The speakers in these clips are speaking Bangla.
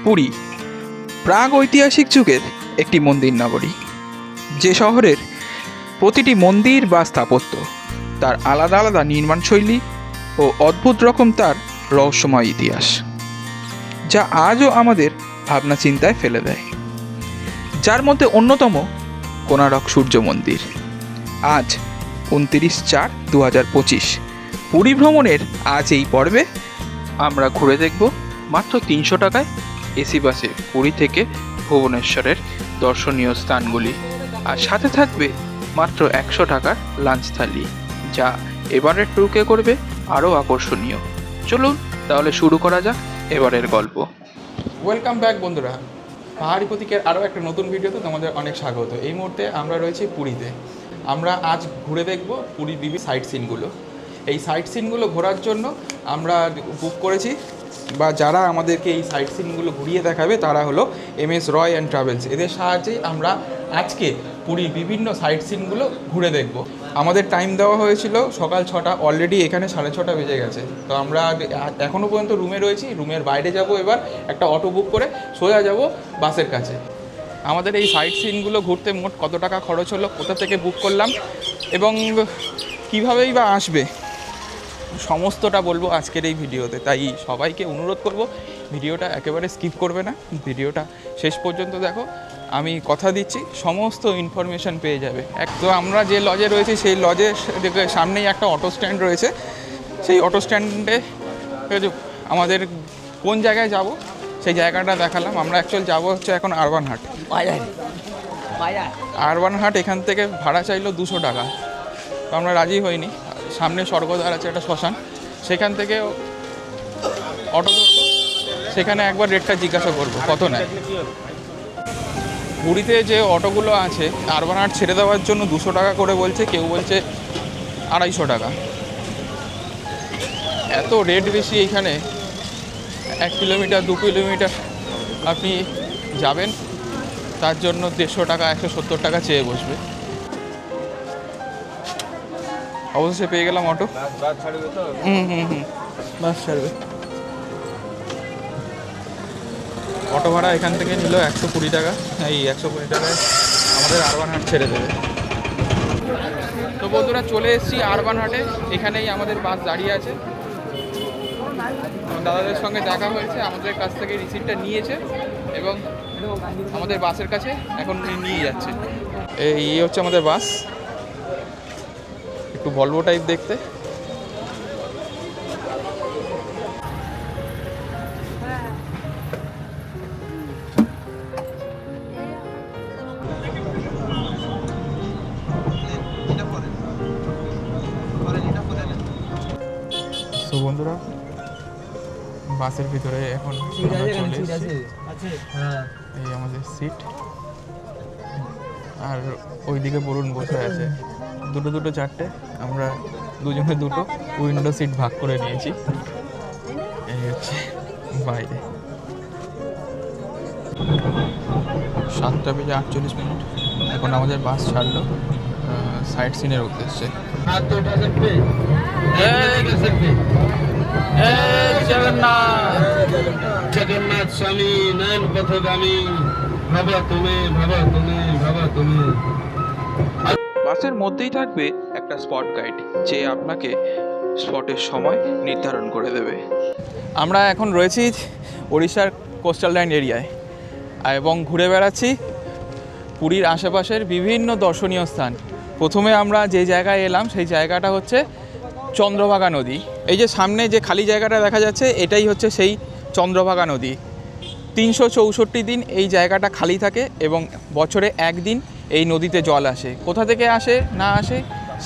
পুরী প্রাগ ঐতিহাসিক যুগের একটি মন্দির নগরী, যে শহরের প্রতিটি মন্দির বা স্থাপত্য তার আলাদা আলাদা নির্মাণশৈলী ও অদ্ভুত রকম তার রহস্যময় ইতিহাস, যা আজও আমাদের ভাবনা চিন্তায় ফেলে দেয়। যার মধ্যে অন্যতম কোণারক সূর্য মন্দির। আজ 29/4/2025 পুরী ভ্রমণের আজ এই পর্বে আমরা ঘুরে দেখব মাত্র 300 টাকায় এসি বাসে পুরী থেকে ভুবনেশ্বরের দর্শনীয় স্থানগুলি, আর সাথে থাকবে মাত্র 100 টাকার লাঞ্চ থালি, যা এবারের ট্যুরকে করবে আরও আকর্ষণীয়। চলুন তাহলে শুরু করা যাক এবারের গল্প। ওয়েলকাম ব্যাক বন্ধুরা, পাহাড়ি প্রতীকের আরও একটা নতুন ভিডিওতে তোমাদের অনেক স্বাগত। এই মুহূর্তে আমরা রয়েছি পুরীতে। আমরা আজ ঘুরে দেখব পুরীর বিভিন্ন সাইট সিনগুলো। এই সাইট সিনগুলো ঘোরার জন্য আমরা বুক করেছি, বা যারা আমাদেরকে এই সাইট সিনগুলো ঘুরিয়ে দেখাবে তারা হলো MS রয় অ্যান্ড ট্রাভেলস। এদের সাহায্যেই আমরা আজকে পুরীর বিভিন্ন সাইট সিনগুলো ঘুরে দেখব। আমাদের টাইম দেওয়া হয়েছিল সকাল 6টা, অলরেডি এখানে 6:30 বেজে গেছে। তো আমরা এখনও পর্যন্ত রুমে রয়েছি। রুমের বাইরে যাব, এবার একটা অটো বুক করে সোজা যাব বাসের কাছে। আমাদের এই সাইট সিনগুলো ঘুরতে মোট কত টাকা খরচ হলো, কোথা থেকে বুক করলাম এবং কীভাবেই বা আসবে, সমস্তটা বলবো আজকের এই ভিডিওতে। তাই সবাইকে অনুরোধ করব, ভিডিওটা একেবারে স্কিপ করবে না, ভিডিওটা শেষ পর্যন্ত দেখো। আমি কথা দিচ্ছি সমস্ত ইনফরমেশান পেয়ে যাবে। তো আমরা যে লজে রয়েছি সেই লজের সামনেই একটা অটো স্ট্যান্ড রয়েছে। সেই অটো স্ট্যান্ডে আমাদের কোন জায়গায় যাব সেই জায়গাটা দেখালাম। আমরা অ্যাকচুয়াল যাবো হচ্ছে এখন আরবান হাট। আরবান হাট এখান থেকে ভাড়া চাইলো 200 টাকা, তো আমরা রাজি হইনি। সামনে স্বর্গদ্বার আছে একটা শ্মশান, সেখান থেকে অটো ধরবো, সেখানে একবার রেটটা জিজ্ঞাসা করবো কত নেয়। পুরীতে যে অটোগুলো আছে আরবান হাট ছেড়ে দেওয়ার জন্য 200 টাকা করে বলছে, কেউ বলছে 250 টাকা। এত রেট বেশি এইখানে। 1 কিলোমিটার 2 কিলোমিটার আপনি যাবেন, তার জন্য 150 টাকা 170 টাকা চেয়ে বসবে। অবশেষে পেয়ে গেলাম অটো। বাস ছাড়বে। অটো ভাড়া এখান থেকে নিল 120 টাকা। এই 120 টাকায় আমাদের আরবান হাট ছেড়ে দেবে। তো বন্ধুরা, চলে এসেছি আরবান হাটে। এখানেই আমাদের বাস দাঁড়িয়ে আছে। দাদাদের সঙ্গে দেখা হয়েছে, আমাদের কাছ থেকে রিসিপ্টটা নিয়েছে এবং আমাদের বাসের কাছে এখন নিয়ে যাচ্ছে। এই হচ্ছে আমাদের বাস, একটু ভলভো টাইপ দেখতে। তো বন্ধুরা, বাসের ভিতরে এখন এই আমাদের সিট, আর ওইদিকে বরুণ বসে আছে। দুটো 4টে, আমরা দুজনে 2টো উইন্ডো সিট ভাগ করে নিয়েছি। এই হচ্ছে বাইরে। 7:48 এখন আমাদের বাস ছাড়লো সাইট সিনের উদ্দেশ্যে। জগন্নাথ স্বামী নয়ন পথগামী, ভাবা তুমি ভাবা তুমি ভাবা তুমি। বাসের মধ্যেই থাকবে একটা স্পট গাইড, যে আপনাকে স্পটের সময় নির্ধারণ করে দেবে। আমরা এখন রয়েছি ওড়িশার কোস্টাল লাইন এরিয়ায় এবং ঘুরে বেড়াচ্ছি পুরীর আশেপাশের বিভিন্ন দর্শনীয় স্থান। প্রথমে আমরা যে জায়গায় এলাম সেই জায়গাটা হচ্ছে চন্দ্রভাগা নদী। এই যে সামনে যে খালি জায়গাটা দেখা যাচ্ছে, এটাই হচ্ছে সেই চন্দ্রভাগা নদী। 364 দিন এই জায়গাটা খালি থাকে এবং বছরে 1 দিন এই নদীতে জল আসে। কোথা থেকে আসে না আসে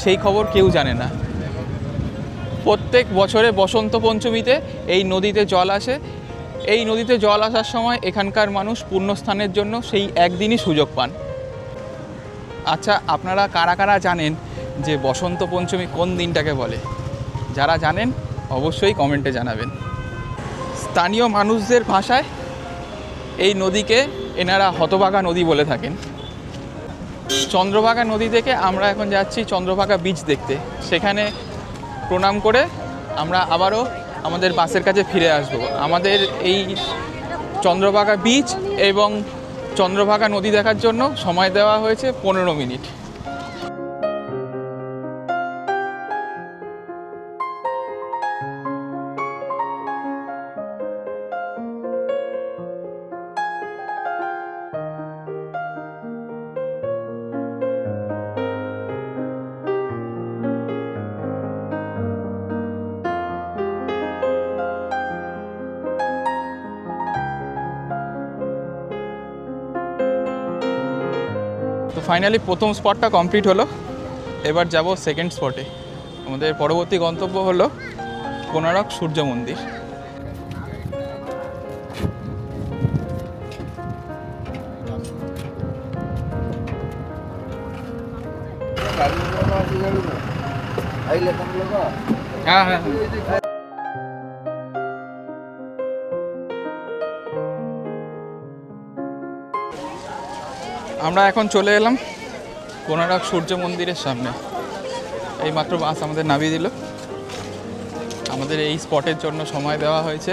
সেই খবর কেউ জানে না। প্রত্যেক বছরে বসন্ত পঞ্চমীতে এই নদীতে জল আসে। এই নদীতে জল আসার সময় এখানকার মানুষ পুণ্যস্থানের জন্য সেই একদিনই সুযোগ পান। আচ্ছা, আপনারা কারা কারা জানেন যে বসন্ত পঞ্চমী কোন দিনটাকে বলে? যারা জানেন অবশ্যই কমেন্টে জানাবেন। স্থানীয় মানুষদের ভাষায় এই নদীকে এনারা হতভাগা নদী বলে থাকেন। চন্দ্রভাগা নদী থেকে আমরা এখন যাচ্ছি চন্দ্রভাগা বিচ দেখতে। সেখানে প্রণাম করে আমরা আবারও আমাদের বাসের কাছে ফিরে আসব। আমাদের এই চন্দ্রভাগা বিচ এবং চন্দ্রভাগা নদী দেখার জন্য সময় দেওয়া হয়েছে 15 মিনিট। তো ফাইনালি প্রথম স্পটটা কমপ্লিট হলো। এবার যাব সেকেন্ড স্পটে। আমাদের পরবর্তী গন্তব্য হলো কোণারক সূর্য মন্দির। হ্যাঁ হ্যাঁ আমরা এখন চলে এলাম কোণারক সূর্য মন্দিরের সামনে। এইমাত্র বাস আমাদের নামিয়ে দিল। আমাদের এই স্পটের জন্য সময় দেওয়া হয়েছে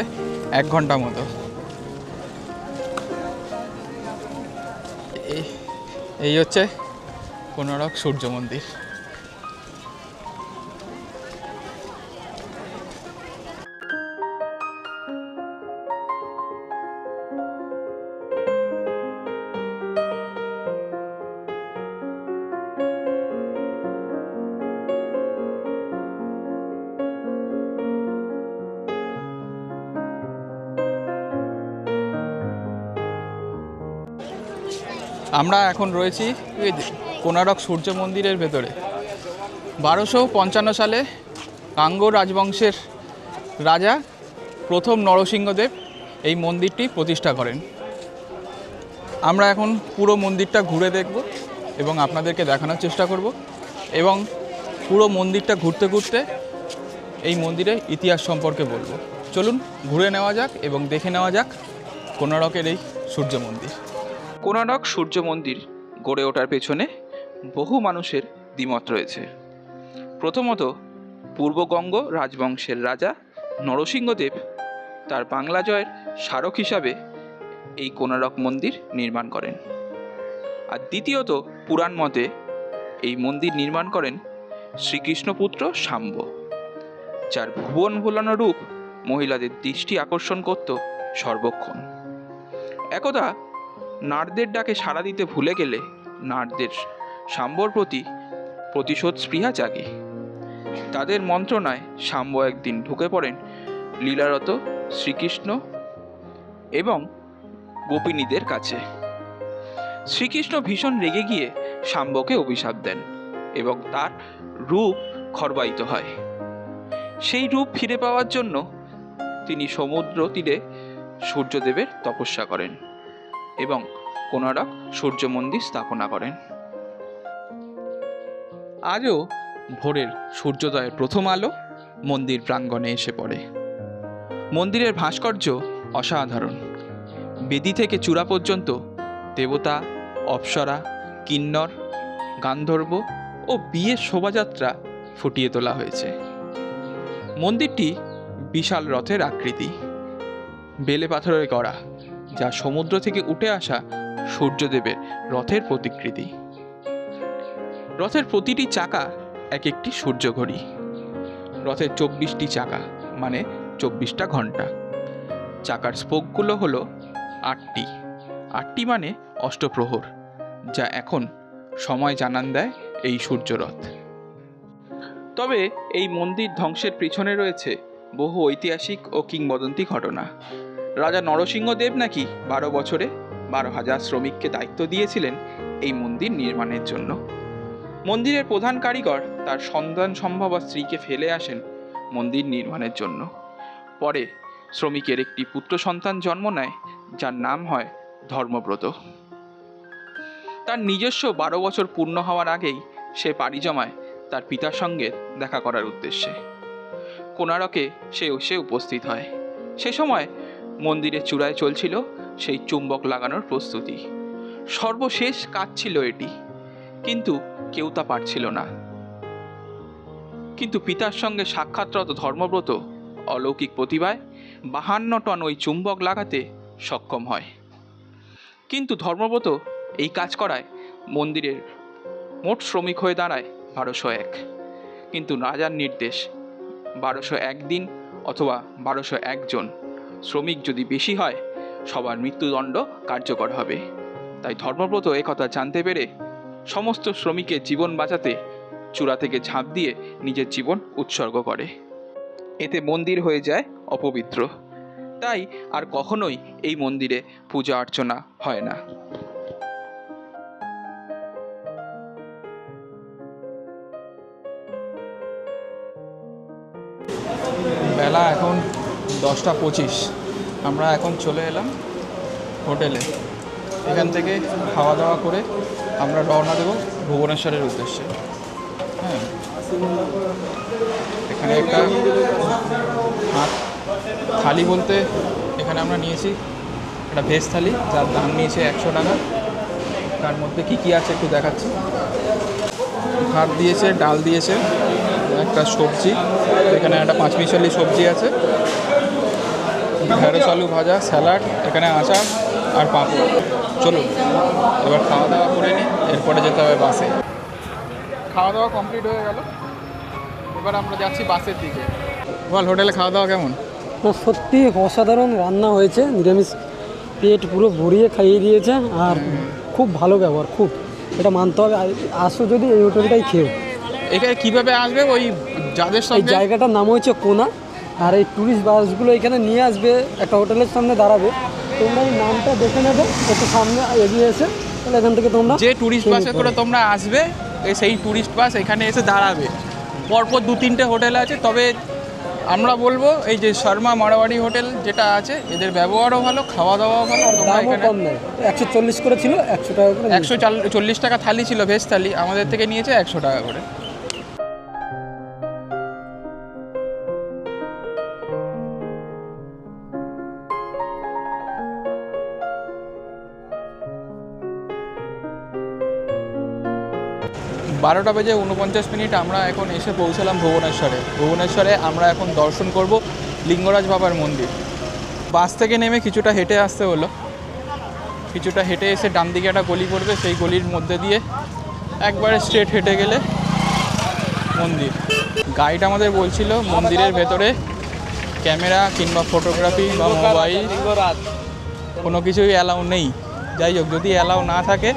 1 ঘন্টা মতো। এই হচ্ছে কোণারক সূর্য মন্দির। আমরা এখন রয়েছি কোণারক সূর্য মন্দিরের ভেতরে। 1255 সালে কাঙ্গ রাজবংশের রাজা প্রথম নরসিংহদেব এই মন্দিরটি প্রতিষ্ঠা করেন। আমরা এখন পুরো মন্দিরটা ঘুরে দেখব এবং আপনাদেরকে দেখানোর চেষ্টা করব, এবং পুরো মন্দিরটা ঘুরতে ঘুরতে এই মন্দিরের ইতিহাস সম্পর্কে বলবো। চলুন ঘুরে নেওয়া যাক এবং দেখে নেওয়া যাক কোণারকের এই সূর্য মন্দির। কোণারক সূর্য মন্দির গড়ে ওঠার পেছনে বহু মানুষের দ্বিমত রয়েছে। প্রথমত, পূর্বগঙ্গ রাজবংশের রাজা নরসিংহদেব তার বাংলা জয়ের স্মারক হিসাবে এই কোণারক মন্দির নির্মাণ করেন। আর দ্বিতীয়ত, পুরাণ মতে এই মন্দির নির্মাণ করেন শ্রীকৃষ্ণপুত্র শাম্ব, যার ভুবন ভোলানো রূপ মহিলাদের দৃষ্টি আকর্ষণ করত সর্বক্ষণ। একদা নারদের ডাকে সাড়া দিতে ভুলে গেলে নারদের শাম্বর প্রতি প্রতিশোধ স্পৃহা জাগে। তাদের মন্ত্রণায় শাম্ব একদিন ঢুকে পড়েন লীলারত শ্রীকৃষ্ণ এবং গোপিনীদের কাছে। শ্রীকৃষ্ণ ভীষণ রেগে গিয়ে শাম্বকে অভিশাপ দেন এবং তার রূপ খর্বায়িত হয়। সেই রূপ ফিরে পাওয়ার জন্য তিনি সমুদ্র তীরে সূর্যদেবের তপস্যা করেন এবং কোণারক সূর্য মন্দির স্থাপনা করেন। আজও ভোরের সূর্যোদয়ের প্রথম আলো মন্দির প্রাঙ্গণে এসে পড়ে। মন্দিরের ভাস্কর্য অসাধারণ। বেদি থেকে চূড়া পর্যন্ত দেবতা, অপ্সরা, কিন্নর, গান্ধর্ব ও বিয়ের শোভাযাত্রা ফুটিয়ে তোলা হয়েছে। মন্দিরটি বিশাল রথের আকৃতি, বেলে পাথরের গড়া, যা সমুদ্র থেকে উঠে আসা সূর্যদেবের রথের প্রতিকৃতি। রথের প্রতিটি চাকা এক একটি সূর্যঘড়ি। রথের 24টি চাকা মানে 24টা ঘন্টা। চাকার স্পোকগুলো হলো 8টি। 8টি মানে অষ্টপ্রহর, যা এখন সময় জানান দেয় এই সূর্যরথ। তবে এই মন্দির ধ্বংসের পিছনে রয়েছে বহু ঐতিহাসিক ও কিংবদন্তি ঘটনা। রাজা নরসিংহদেব নাকি 12 বছরে 12,000 শ্রমিককে দায়িত্ব দিয়েছিলেন এই মন্দির নির্মাণের জন্য। মন্দিরের প্রধান কারিগর তার সন্তান সম্ভবা স্ত্রীকে ফেলে আসেন মন্দির নির্মাণের জন্য। পরে শ্রমিকের একটি পুত্র সন্তান জন্ম নেয়, যার নাম হয় ধর্মব্রত। তার নিজস্ব 12 বছর পূর্ণ হওয়ার আগেই সে পাড়ি জমায় তার পিতার সঙ্গে দেখা করার উদ্দেশ্যে। কোণারকে সে উপস্থিত হয়। সে সময় মন্দিরের চূড়ায় চলছিল সেই চুম্বক লাগানোর প্রস্তুতি। সর্বশেষ কাজ ছিল এটি, কিন্তু কেউ তা পারছিল না। কিন্তু পিতার সঙ্গে সাক্ষাৎরত ধর্মব্রত অলৌকিক প্রতিভায় 52 টন ওই চুম্বক লাগাতে সক্ষম হয়। কিন্তু ধর্মব্রত এই কাজ করায় মন্দিরের মোট শ্রমিক হয়ে দাঁড়ায় 1201। কিন্তু রাজার নির্দেশ 1201 দিন অথবা 1201 জন শ্রমিক যদি বেশি হয় সবার মৃত্যুদণ্ড কার্যকর হবে। তাই ধর্মব্রত একথা জানতে পেরে সমস্ত শ্রমিকের জীবন বাঁচাতে চূড়া থেকে ঝাঁপ দিয়ে নিজের জীবন উৎসর্গ করে। এতে মন্দির হয়ে যায় অপবিত্র। তাই আর কখনোই এই মন্দিরে পূজা অর্চনা হয় না। বেলা এখন 10:25। আমরা এখন চলে এলাম হোটেলে। এখান থেকে খাওয়া দাওয়া করে আমরা রওনা দেব ভুবনেশ্বরের উদ্দেশ্যে। হ্যাঁ, এখানে একটা ভাত থালি বলতে এখানে আমরা নিয়েছি একটা ভেজ থালি, যার দাম নিয়েছে 100 টাকা। তার মধ্যে কী কী আছে একটু দেখাচ্ছি। ভাত দিয়েছে, ডাল দিয়েছে, একটা সবজি, এখানে একটা 5 মিশালি সবজি আছে, ঢেঁড়স আলু ভাজা, স্যালাড, এখানে আচার আর পাঁপড়। চলুন এবার খাওয়া দাওয়া করে নিই, এরপরে যেতে হবে বাসে। খাওয়া দাওয়া কমপ্লিট হয়ে গেল, এবার আমরা যাচ্ছি বাসের দিকে। বল, হোটেলে খাওয়া দাওয়া কেমন? না, সত্যি অসাধারণ রান্না হয়েছে, নিরামিষ পেট পুরো ভরিয়ে খাইয়ে দিয়েছে, আর খুব ভালো ব্যবহার, খুব, এটা মানতে হবে। আসো যদি এই হোটেলটাই খেও। এখানে কীভাবে আসবে? ওই যাদের এই সঙ্গে জায়গাটার নাম হচ্ছে কোনা, আর এই ট্যুরিস্ট বাসগুলো এখানে নিয়ে আসবে, একটা হোটেলের সামনে দাঁড়াবে, তোমরা এই নামটা দেখে নেবে, একটু সামনে এগিয়ে এসে তাহলে এখান থেকে তোমরা যে ট্যুরিস্ট বাসে করে তোমরা আসবে, সেই ট্যুরিস্ট বাস এখানে এসে দাঁড়াবে। পরপর 2-3টে হোটেল আছে, তবে আমরা বলবো এই যে শর্মা মারোয়াড়ি হোটেল যেটা আছে, এদের ব্যবহারও ভালো, খাওয়া দাওয়াও ভালো। তোমরা দামও এখানে কম নেয়, 140 করে ছিল, 100 টাকা করে। 140 টাকা থালি ছিল, ভেজ থালি, আমাদের থেকে নিয়েছে 100 টাকা করে। বারোটা বেজে 49 মিনিট আমরা এখন এসে পৌঁছালাম ভুবনেশ্বরে। ভুবনেশ্বরে আমরা এখন দর্শন করব লিঙ্গরাজ বাবার মন্দির। বাস থেকে নেমে কিছুটা হেঁটে আসতে হলো। কিছুটা হেঁটে এসে ডান দিকে একটা গলি পড়বে, সেই গলির মধ্যে দিয়ে একবারে স্ট্রেট হেঁটে গেলে মন্দির। গাইড আমাদের বলছিল মন্দিরের ভেতরে ক্যামেরা কিংবা ফটোগ্রাফি বা মোবাইল কোনো কিছুই অ্যালাউ নেই। যাই হোক, যদি অ্যালাউ না থাকে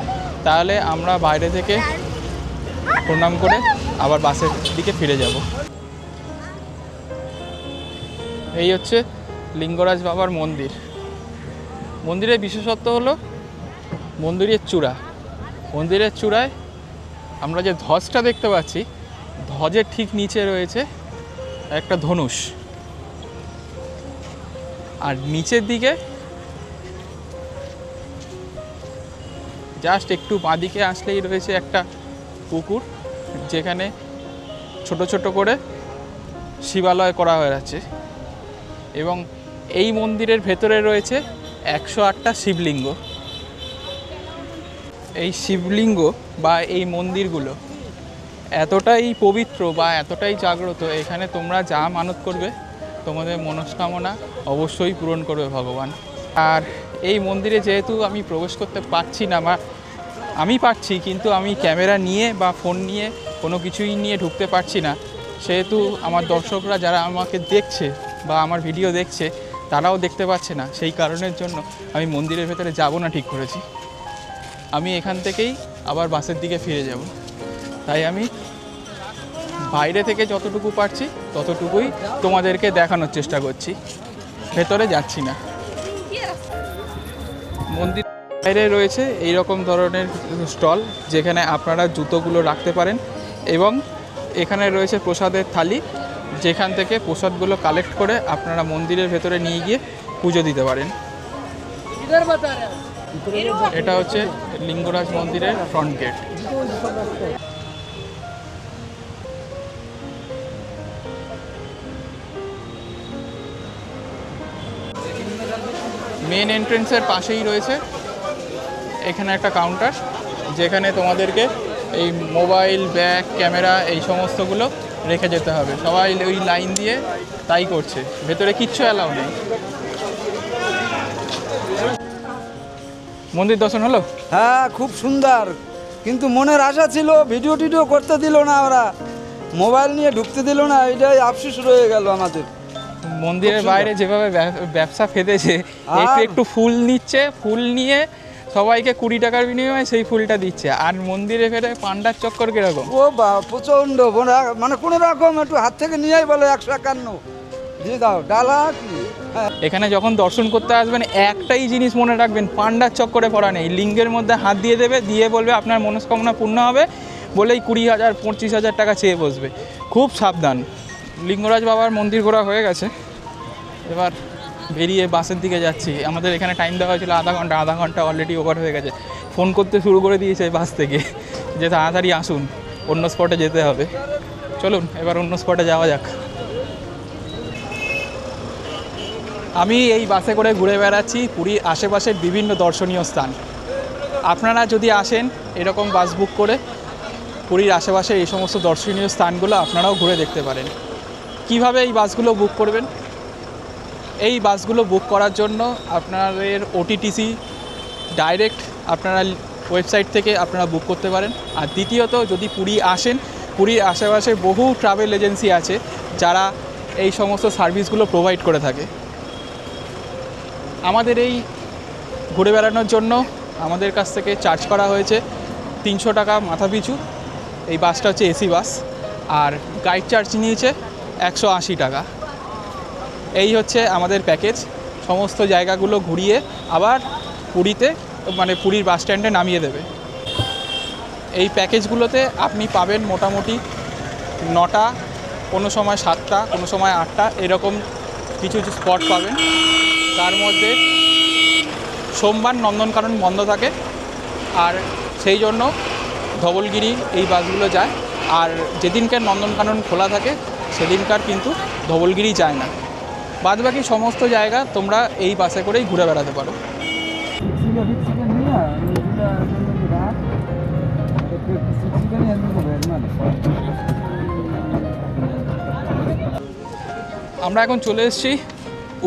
তাহলে আমরা বাইরে থেকে প্রণাম করে আবার বাসের দিকে ফিরে যাব। এই হচ্ছে লিঙ্গরাজ বাবার মন্দির। মন্দিরের বিশেষত্ব হলো মন্দিরের চূড়া। মন্দিরের চূড়ায় আমরা যে ধ্বজটা দেখতে পাচ্ছি, ধ্বজের ঠিক নিচে রয়েছে একটা ধনুষ, আর নিচের দিকে জাস্ট একটু বাঁদিকে আসলেই রয়েছে একটা পুকুর, যেখানে ছোট ছোট করে শিবালয় করা হয়ে আছে। এবং এই মন্দিরের ভেতরে রয়েছে 108টা শিবলিঙ্গ। এই শিবলিঙ্গ বা এই মন্দিরগুলো এতটাই পবিত্র বা এতটাই জাগ্রত, এখানে তোমরা যা মানত করবে তোমাদের মনস্কামনা অবশ্যই পূরণ করবে ভগবান। আর এই মন্দিরে যেহেতু আমি প্রবেশ করতে পারছি না, বা আমি পারছি কিন্তু আমি ক্যামেরা নিয়ে বা ফোন নিয়ে কোনো কিছুই নিয়ে ঢুকতে পারছি না, সেহেতু আমার দর্শকরা যারা আমাকে দেখছে বা আমার ভিডিও দেখছে তারাও দেখতে পাচ্ছে না। সেই কারণের জন্য আমি মন্দিরের ভেতরে যাব না ঠিক করেছি। আমি এখান থেকেই আবার বাসের দিকে ফিরে যাব। তাই আমি বাইরে থেকে যতটুকু পারছি ততটুকুই তোমাদেরকে দেখানোর চেষ্টা করছি, ভেতরে যাচ্ছি না। মন্দির বাইরে রয়েছে এই রকম ধরনের স্টল, যেখানে আপনারা জুতোগুলো রাখতে পারেন, এবং এখানে রয়েছে প্রসাদের থালি, যেখান থেকে প্রসাদগুলো কালেক্ট করে আপনারা মন্দিরের ভেতরে নিয়ে গিয়ে পুজো দিতে পারেন। এটা হচ্ছে লিঙ্গরাজ মন্দিরের ফ্রন্ট গেট। মেন এন্ট্রেন্সের পাশেই রয়েছে এখানে একটা কাউন্টার, যেখানে তোমাদেরকে এই মোবাইল, ব্যাগ, ক্যামেরা এই সমস্তগুলো রেখে যেতে হবে। সবাই ওই লাইন দিয়ে তাই করছে, ভেতরে কিচ্ছু অ্যালাউ নেই। মন্দির দর্শন হলো? হ্যাঁ খুব সুন্দর, কিন্তু মনের আশা ছিল, ভিডিও টিডিও করতে দিল না, ওরা মোবাইল নিয়ে ঢুকতে দিল না, এটাই আফসোস রয়ে গেল আমাদের। মন্দিরের খুব সুন্দর। বাইরে যেভাবে ব্যবসা ফেদেছে, একটু আর- একটু ফুল নিচ্ছে, ফুল নিয়ে সবাইকে 20 টাকার বিনিময়ে সেই ফুলটা দিচ্ছে, আর মন্দিরে ফেরে পান্ডার চক্কর কিরকম। ও বা প্রচণ্ড মানে কোনো রকম একটু হাত থেকে নিয়েই বলে 151 দিয়ে দাও ডালা কি। হ্যাঁ এখানে যখন দর্শন করতে আসবেন একটাই জিনিস মনে রাখবেন, পান্ডার চক্করে পড়া নেই। লিঙ্গের মধ্যে হাত দিয়ে দেবে, দিয়ে বলবে আপনার মনস্কামনা পূর্ণ হবে, বলেই 20,000 25,000 টাকা চেয়ে বসবে। খুব সাবধান। লিঙ্গরাজ বাবার মন্দির ঘোরা হয়ে গেছে, এবার বেরিয়ে বাসের দিকে যাচ্ছি। আমাদের এখানে টাইম দেওয়া হয়েছিল আধা ঘন্টা অলরেডি ওভার হয়ে গেছে। ফোন করতে শুরু করে দিয়েছে বাস থেকে যে তাড়াতাড়ি আসুন, অন্য স্পটে যেতে হবে। চলুন এবার অন্য স্পটে যাওয়া যাক। আমি এই বাসে করে ঘুরে বেড়াচ্ছি পুরীর আশেপাশের বিভিন্ন দর্শনীয় স্থান। আপনারা যদি আসেন এরকম বাস বুক করে পুরীর আশেপাশে এই সমস্ত দর্শনীয় স্থানগুলো আপনারাও ঘুরে দেখতে পারেন। কিভাবে এই বাসগুলো বুক করবেন? এই বাসগুলো বুক করার জন্য আপনাদের ওটিটিসি ডাইরেক্ট আপনারা ওয়েবসাইট থেকে আপনারা বুক করতে পারেন। আর দ্বিতীয়ত, যদি পুরী আসেন, পুরীর আশেপাশে বহু ট্রাভেল এজেন্সি আছে যারা এই সমস্ত সার্ভিসগুলো প্রোভাইড করে থাকে। আমাদের এই ঘুরে বেড়ানোর জন্য আমাদের কাছ থেকে চার্জ করা হয়েছে 300 টাকা মাথা পিছু। এই বাসটা হচ্ছে এসি বাস, আর গাইড চার্জ নিয়েছে 180 টাকা। এই হচ্ছে আমাদের প্যাকেজ। সমস্ত জায়গাগুলো ঘুরিয়ে আবার পুরীতে, মানে পুরীর বাস স্ট্যান্ডে নামিয়ে দেবে। এই প্যাকেজগুলোতে আপনি পাবেন মোটামুটি 9টা, কোনো সময় 7টা, কোনো সময় 8টা, এরকম কিছু কিছু স্পট পাবেন। তার মধ্যে সোমবার নন্দনকানন বন্ধ থাকে, আর সেই জন্য ধবলগিরি এই বাসগুলো যায়। আর যেদিনকার নন্দনকানন খোলা থাকে সেদিনকার কিন্তু ধবলগিরি যায় না। বাদবাকি সমস্ত জায়গা তোমরা এই বাসে করেই ঘুরে বেড়াতে পারো। আমরা এখন চলে এসেছি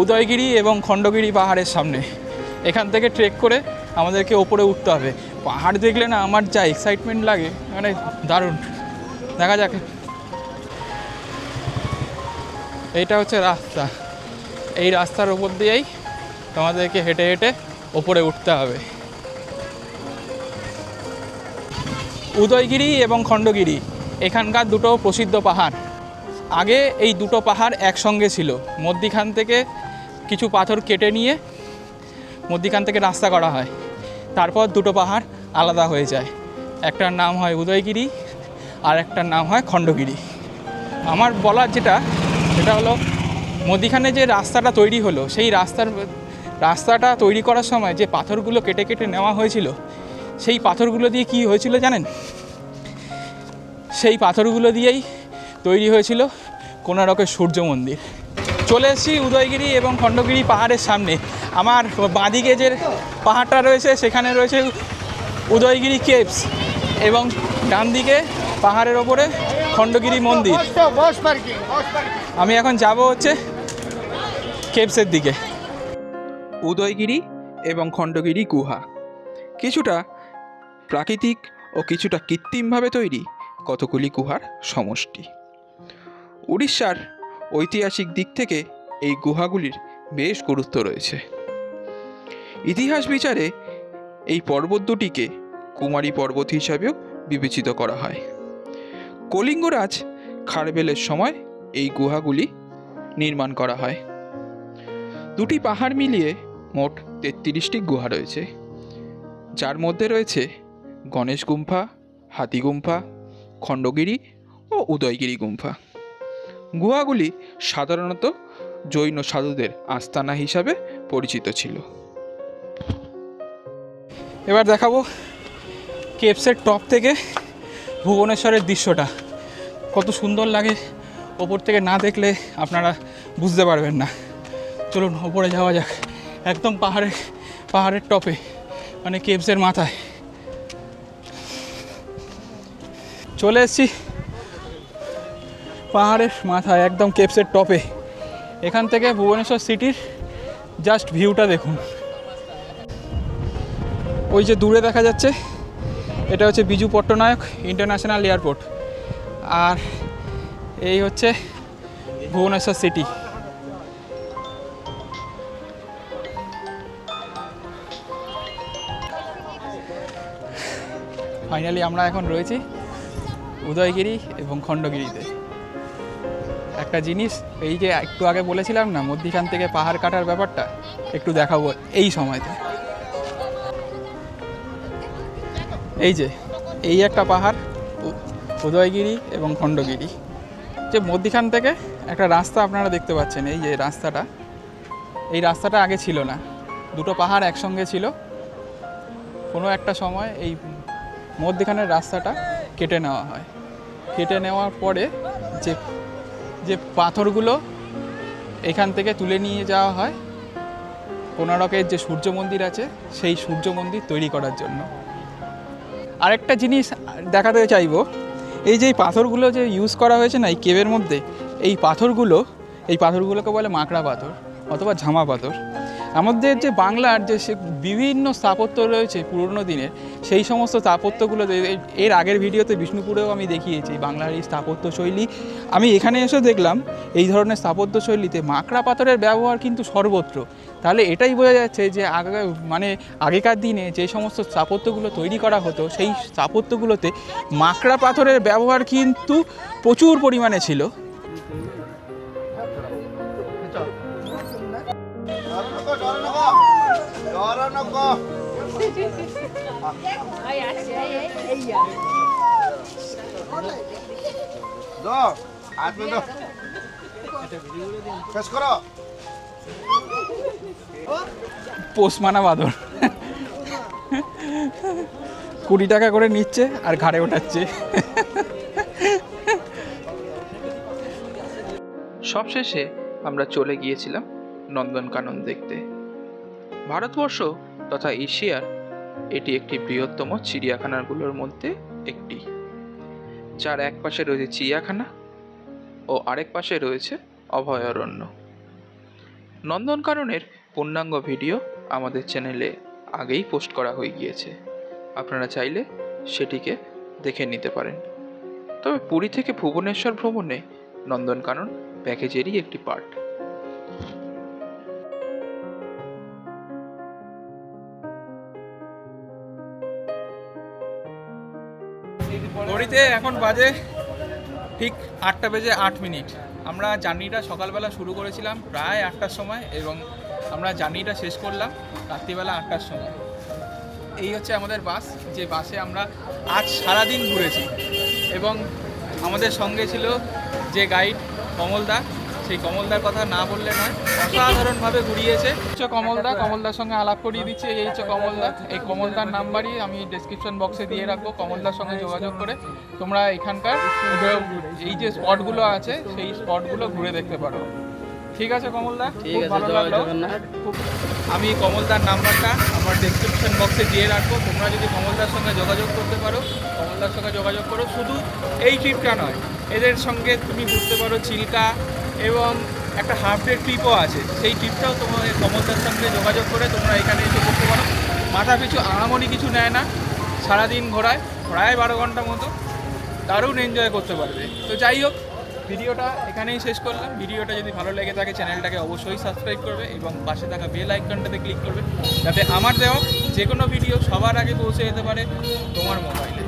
উদয়গিরি এবং খণ্ডগিরি পাহাড়ের সামনে। এখান থেকে ট্রেক করে আমাদেরকে ওপরে উঠতে হবে। পাহাড় দেখলে না আমার যা এক্সাইটমেন্ট লাগে, মানে দারুণ। দেখা যাক। এইটা হচ্ছে রাস্তা, এই রাস্তার ওপর দিয়েই তোমাদেরকে হেঁটে হেঁটে ওপরে উঠতে হবে। উদয়গিরি এবং খণ্ডগিরি এখানকার দুটো প্রসিদ্ধ পাহাড়। আগে এই দুটো পাহাড় একসঙ্গে ছিল, মধ্যিখান থেকে কিছু পাথর কেটে নিয়ে মধ্যিখান থেকে রাস্তা করা হয়, তারপর দুটো পাহাড় আলাদা হয়ে যায়। একটার নাম হয় উদয়গিরি আর একটার নাম হয় খণ্ডগিরি। আমার বলার যেটা হলো, মধ্যিখানে যে রাস্তাটা তৈরি হলো, সেই রাস্তাটা তৈরি করার সময় যে পাথরগুলো কেটে কেটে নেওয়া হয়েছিল, সেই পাথরগুলো দিয়ে কি হয়েছিল জানেন? সেই পাথরগুলো দিয়েই তৈরি হয়েছিল কোণারকের সূর্য মন্দির। চলে এসেছি উদয়গিরি এবং খণ্ডগিরি পাহাড়ের সামনে। আমার বাঁদিকে যে পাহাড়টা রয়েছে সেখানে রয়েছে উদয়গিরি কেভস, এবং ডান দিকে পাহাড়ের ওপরে খণ্ডগিরি মন্দির। আমি এখন যাব হচ্ছে কেভসের দিকে। উদয়গিরি এবং খণ্ডগিরি গুহা কিছুটা প্রাকৃতিক ও কিছুটা কৃত্রিমভাবে তৈরি কতগুলি গুহার সমষ্টি। উড়িষ্যার ঐতিহাসিক দিক থেকে এই গুহাগুলির বেশ গুরুত্ব রয়েছে। ইতিহাস বিচারে এই পর্বত দুটিকে কুমারী পর্বত হিসাবেও বিবেচিত করা হয়। কলিঙ্গরাজ খারবেলের সময় এই গুহাগুলি নির্মাণ করা হয়। দুটি পাহাড় মিলিয়ে মোট 33টি গুহা রয়েছে, যার মধ্যে রয়েছে গণেশ গুম্ফা, হাতি গুম্ফা, খণ্ডগিরি ও উদয়গিরি গুম্ফা। গুহাগুলি সাধারণত জৈন সাধুদের আস্তানা হিসাবে পরিচিত ছিল। এবার দেখাবো কেভসের টপ থেকে ভুবনেশ্বরের দৃশ্যটা। কত সুন্দর লাগে, ওপর থেকে না দেখলে আপনারা বুঝতে পারবেন না। চলুন ওপরে যাওয়া যাক, একদম পাহাড়ের টপে, মানে কেভসের মাথায় চলে এসেছি। পাহাড়ের মাথায় একদম কেভসের টপে। এখান থেকে ভুবনেশ্বর সিটির জাস্ট ভিউটা দেখুন। ওই যে দূরে দেখা যাচ্ছে এটা হচ্ছে বিজু পট্টনায়ক ইন্টারন্যাশনাল এয়ারপোর্ট, আর এই হচ্ছে ভুবনেশ্বর সিটি। ফাইনালি আমরা এখন রয়েছি উদয়গিরি এবং খণ্ডগিরিতে। একটা জিনিস, এই যে একটু আগে বলেছিলাম না মধ্যিখান থেকে পাহাড় কাটার ব্যাপারটা, একটু দেখাবো এই সময়তে। এই যে এই একটা পাহাড় উদয়গিরি এবং খণ্ডগিরি, যে মধ্যিখান থেকে একটা রাস্তা আপনারা দেখতে পাচ্ছেন। এই যে রাস্তাটা, এই রাস্তাটা আগে ছিল না, দুটো পাহাড় একসঙ্গে ছিল। কোনো একটা সময় এই মধ্যিখানের রাস্তাটা কেটে নেওয়া হয়। কেটে নেওয়ার পরে যে যে পাথরগুলো এখান থেকে তুলে নিয়ে যাওয়া হয় কোণারকের যে সূর্য মন্দির আছে সেই সূর্য মন্দির তৈরি করার জন্য। আরেকটা জিনিস দেখাতে চাইবো, এই যে পাথরগুলো যে ইউজ করা হয়েছে না এই কেবের মধ্যে, এই পাথরগুলোকে বলে মাকড়া পাথর অথবা ঝামা পাথর। আমাদের যে বাংলার যে বিভিন্ন স্থাপত্য রয়েছে পুরনো দিনের, সেই সমস্ত স্থাপত্যগুলো এর আগের ভিডিওতে বিষ্ণুপুরেও আমি দেখিয়েছি বাংলার এই স্থাপত্য শৈলী। আমি এখানে এসে দেখলাম এই ধরনের স্থাপত্য শৈলীতে মাকড়া পাথরের ব্যবহার কিন্তু সর্বত্র। তাহলে এটাই বোঝা যাচ্ছে যে আগেকার দিনে যে সমস্ত স্থাপত্যগুলো তৈরি করা হতো সেই স্থাপত্যগুলোতে মাকড়া পাথরের ব্যবহার কিন্তু প্রচুর পরিমাণে ছিল। পোষমানা বাঁদর 20 টাকা করে নিচ্ছে আর ঘাড়ে ওঠাচ্ছে। সবশেষে আমরা চলে গিয়েছিলাম নন্দনকানন দেখতে। ভারতবর্ষ তথা এশিয়ার এটি একটি বৃহত্তম চিড়িয়াখানাগুলোর মধ্যে একটি, যার এক পাশে রয়েছে চিড়িয়াখানা ও আরেক পাশে রয়েছে অভয়ারণ্য। নন্দনকাননের পূর্ণাঙ্গ ভিডিও আমাদের চ্যানেলে আগেই পোস্ট করা হয়ে গিয়েছে, আপনারা চাইলে সেটিকে দেখে নিতে পারেন। তবে পুরী থেকে ভুবনেশ্বর ভ্রমণে নন্দনকানন প্যাকেজেরই একটি পার্ট। ঘড়িতে এখন বাজে ঠিক 8টা বেজে 8 মিনিট। আমরা জার্নিটা সকালবেলা শুরু করেছিলাম প্রায় 8টার সময় এবং আমরা জার্নিটা শেষ করলাম রাত্রিবেলা 8টার সময়। এই হচ্ছে আমাদের বাস, যে বাসে আমরা আজ সারাদিন ঘুরেছি এবং আমাদের সঙ্গে ছিল যে গাইড কমলদা। সেই কমলদার কথা না বললে নয়, অসাধারণভাবে ঘুরিয়েছে। কমলদার সঙ্গে আলাপ করিয়ে দিচ্ছে। এই হচ্ছে কমলদা। এই কমলদার নাম্বারই আমি ডেসক্রিপশন বক্সে দিয়ে রাখবো। কমলদার সঙ্গে যোগাযোগ করে তোমরা এখানকার এই যে স্পটগুলো আছে সেই স্পটগুলো ঘুরে দেখতে পারো। ঠিক আছে কমলদা, খুব ভালো লাগলো। আমি কমলদার নাম্বারটা আমার ডেসক্রিপশন বক্সে দিয়ে রাখবো। তোমরা যদি কমলদার সঙ্গে যোগাযোগ করতে পারো, কমলদার সঙ্গে যোগাযোগ করো। শুধু এই ট্রিপটা নয়, এদের সঙ্গে তুমি ঘুরতে পারো চিল্কা এবং একটা হাফ ডে ট্রিপও আছে। সেই ট্রিপটাও তোমাদের কমলদার সঙ্গে যোগাযোগ করে তোমরা এখানে এসে করতে পারো। মাথা পিছু আহামরি কিছু নেয় না, সারাদিন ঘোরায়, প্রায় 12 ঘন্টা মতো, দারুণ এনজয় করতে পারবে। তো যাই হোক, ভিডিওটা এখানেই শেষ করলাম। ভিডিওটা যদি ভালো লেগে থাকে চ্যানেলটাকে অবশ্যই সাবস্ক্রাইব করবে এবং পাশে থাকা বেল আইকনটাতে ক্লিক করবে, যাতে আমার দেওয়া যে কোনো ভিডিও সবার আগে পৌঁছে যেতে পারে তোমার মোবাইলে।